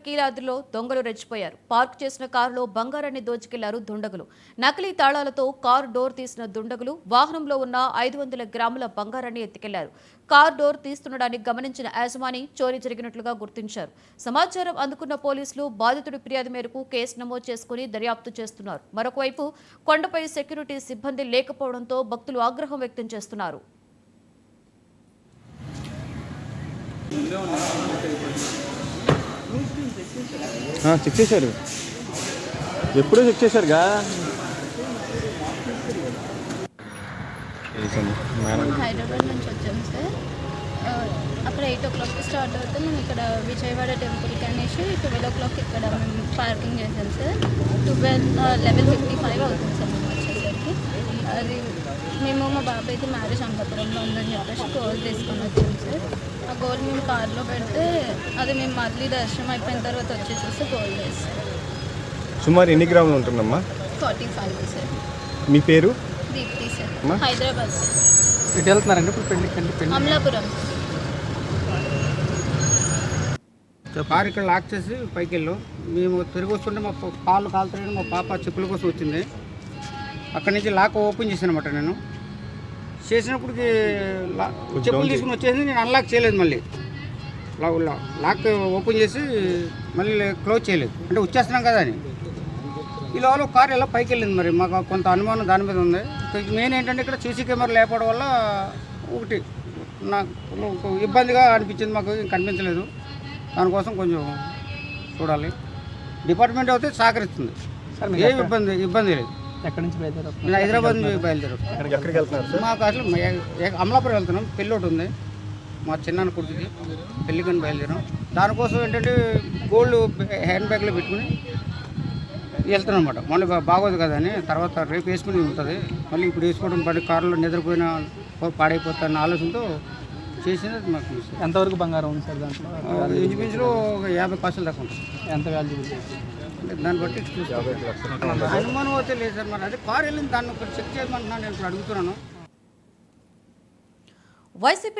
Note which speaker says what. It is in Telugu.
Speaker 1: కీలాద్రిలో దొంగలు రెచ్చిపోయారు. పార్క్ చేసిన కారులో బంగారాన్ని దోచుకెళ్లారు దుండగులు. నకిలీ తాళాలతో కారు డోర్ తీసిన దుండగులు వాహనంలో ఉన్న 500 గ్రాముల బంగారాన్ని ఎత్తుకెళ్లారు. కారు డోర్ తీస్తుండడాన్ని గమనించిన యాజమాని చోరీ జరిగినట్లుగా గుర్తించారు. సమాచారం అందుకున్న పోలీసులు బాధితుడి ఫిర్యాదు మేరకు కేసు నమోదు చేసుకుని దర్యాప్తు చేస్తున్నారు. మరొకవైపు కొండపై సెక్యూరిటీ సిబ్బంది లేకపోవడంతో భక్తులు ఆగ్రహం వ్యక్తం చేస్తున్నారు.
Speaker 2: చెక్ చేశారు, ఎప్పుడూ చెక్ చేశారుగా.
Speaker 3: హైదరాబాద్ నుంచి వచ్చాము సార్. అక్కడ 8 o'clock స్టార్ట్ అవుతే మేము ఇక్కడ విజయవాడ టెంపుల్కి అనేసి 12 o'clock ఇక్కడ మేము పార్కింగ్ చేసాం సార్. 11:55 అవుతుంది సార్ మేము వచ్చేసరికి. అది మేము మా బాబాయ్కి మ్యారేజ్ అంకపురంలో ఉందని చెప్పేసి గోల్డ్ తీసుకొని వచ్చాం సార్. ఆ గోల్డ్ మేము కార్లో పెడితే అది మేము మళ్ళీ దర్శనం అయిపోయిన తర్వాత వచ్చేసేసి గోల్డ్ వేస్తాం.
Speaker 2: సుమారు ఎన్ని గ్రాములు ఉంటుందమ్మా?
Speaker 3: 45 సార్.
Speaker 2: మీ పేరు?
Speaker 3: దీప్తి సార్. హైదరాబాద్ సార్.
Speaker 2: ఇటు వెళ్తున్నారండి ఇప్పుడు?
Speaker 3: అమలాపురం.
Speaker 4: కారు ఇక్కడ లాక్ చేసి పైకి వెళ్ళాం. మేము తిరిగి వస్తుంటే మా కాళ్ళు కాలుతున్నాయి. మా పాప చెప్పుల కోసం వచ్చింది. అక్కడి నుంచి లాక్ ఓపెన్ చేశాను అనమాట. నేను చేసినప్పటికి చెప్పులు తీసుకుని వచ్చేసి నేను అన్లాక్ చేయలేదు. మళ్ళీ లాక్ ఓపెన్ చేసి మళ్ళీ క్లోజ్ చేయలేదు. అంటే వచ్చేస్తున్నాం కదా అని. ఈ లోపల కారు ఎలా పైకి వెళ్ళింది. మరి మాకు కొంత అనుమానం దాని మీద ఉంది. మెయిన్ ఏంటంటే ఇక్కడ సీసీ కెమెరా లేకపోవడం వల్ల ఒకటి నాకు ఇబ్బందిగా అనిపించింది. మాకు కనిపించలేదు. దానికోసం కొంచెం చూడాలి. డిపార్ట్మెంట్ అయితే సహకరిస్తుంది. ఏ ఇబ్బంది లేదు.
Speaker 2: ఎక్కడి నుంచి బయలుదేరారు?
Speaker 4: నేను హైదరాబాద్ నుంచి బయలుదేరాం.
Speaker 2: ఎక్కడికి వెళ్తున్నారు?
Speaker 4: మాకు అసలు అమలాపురం వెళ్తున్నాం. పెళ్ళి ఒకటి ఉంది మా చిన్నాన్న కొడుకుది. పెళ్ళికని బయలుదేరాం. దానికోసం ఏంటంటే గోల్డ్ హ్యాండ్ బ్యాగ్లో పెట్టుకుని వెళ్తున్నాం అనమాట. మళ్ళీ బాగోదు కదా అని తర్వాత రేపు వేసుకుని ఉంటుంది. మళ్ళీ ఇప్పుడు వేసుకోవడం పడి కారులో నిద్రపోయిన పాడైపోతాన్న ఆలోచనతో చేసినది. మాకు
Speaker 2: ఎంతవరకు బంగారం ఉంది సార్ దాంట్లో?
Speaker 4: ఇంచుమించులో ఒక 50% దాకా ఉంటుంది.
Speaker 2: ఎంత వాల్యూ?
Speaker 4: దాన్ని బట్టి అనుమానం అయితే లేదు సార్. మరి అదే కారు వెళ్ళింది, దాన్ని ఒకటి చెక్ చేయమంటున్నాను. నేను ఇప్పుడు అడుగుతున్నాను.
Speaker 1: వైసీపీ